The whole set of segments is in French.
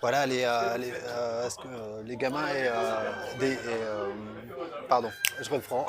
Voilà, est-ce que les gamins pardon, je reprends.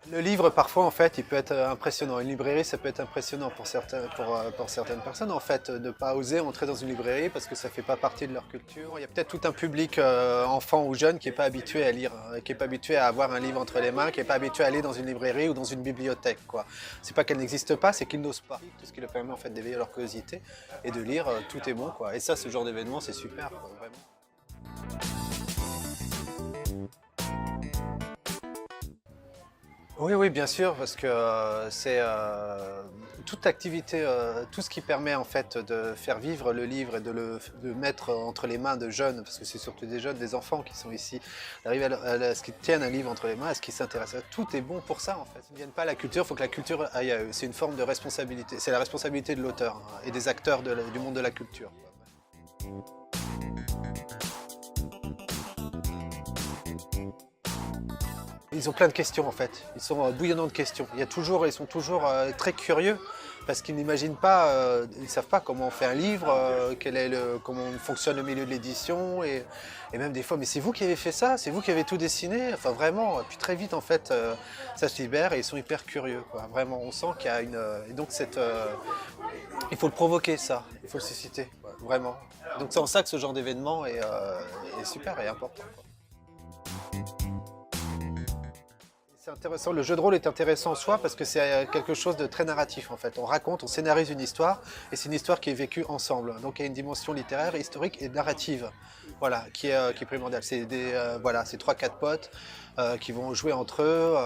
Le livre, parfois, en fait, il peut être impressionnant. Une librairie, ça peut être impressionnant pour certaines personnes, en fait, de ne pas oser entrer dans une librairie parce que ça ne fait pas partie de leur culture. Il y a peut-être tout un public, enfant ou jeune, qui n'est pas habitué à lire, qui n'est pas habitué à avoir un livre entre les mains, qui n'est pas habitué à aller dans une librairie ou dans une bibliothèque, quoi. C'est pas qu'elle n'existe pas, c'est qu'ils n'osent pas. Tout ce qui leur permet, en fait, d'éveiller leur curiosité et de lire, tout est bon, quoi. Et ça, ce genre d'événement, c'est super, quoi, vraiment. Oui, oui, bien sûr, parce que c'est toute activité, tout ce qui permet en fait de faire vivre le livre et de mettre entre les mains de jeunes, parce que c'est surtout des jeunes, des enfants qui sont ici, d'arriver à ce qu'ils tiennent un livre entre les mains, à ce qu'ils s'intéressent. Tout est bon pour ça en fait. Ils ne viennent pas à la culture, il faut que la culture aille à eux. C'est une forme de responsabilité. C'est la responsabilité de l'auteur hein, et des acteurs du monde de la culture. Ils ont plein de questions en fait. Ils sont bouillonnants de questions. Ils sont toujours très curieux parce qu'ils n'imaginent pas, ils ne savent pas comment on fait un livre, comment fonctionne le milieu de l'édition et même des fois, mais c'est vous qui avez fait ça, c'est vous qui avez tout dessiné. Enfin vraiment, puis très vite en fait, ça se libère et ils sont hyper curieux. Quoi. Vraiment, on sent qu'il y a une, et donc il faut le provoquer ça, il faut le susciter, quoi, vraiment. Donc c'est en ça que ce genre d'événement est super et important. Quoi. C'est intéressant, le jeu de rôle est intéressant en soi parce que c'est quelque chose de très narratif en fait. On raconte, on scénarise une histoire et c'est une histoire qui est vécue ensemble. Donc il y a une dimension littéraire, historique et narrative voilà, qui est primordiale. Voilà, c'est 3-4 potes qui vont jouer entre eux,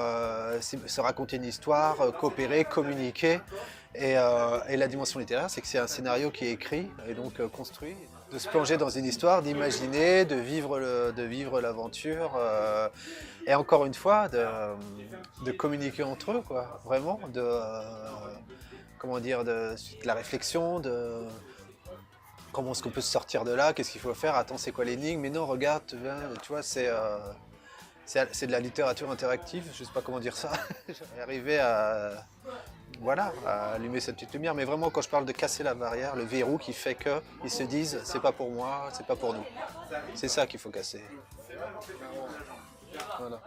se raconter une histoire, coopérer, communiquer. Et la dimension littéraire, c'est que c'est un scénario qui est écrit et donc construit, de se plonger dans une histoire, d'imaginer, de vivre l'aventure, et encore une fois, de communiquer entre eux, quoi, vraiment, comment dire, de la réflexion, de comment est-ce qu'on peut se sortir de là, qu'est-ce qu'il faut faire, attends, c'est quoi l'énigme, mais non, regarde, tu vois, c'est de la littérature interactive, je ne sais pas comment dire ça, j'arrive arrivé voilà, à allumer cette petite lumière. Mais vraiment, quand je parle de casser la barrière, le verrou qui fait qu'ils se disent c'est pas pour moi, c'est pas pour nous. C'est ça qu'il faut casser. Voilà.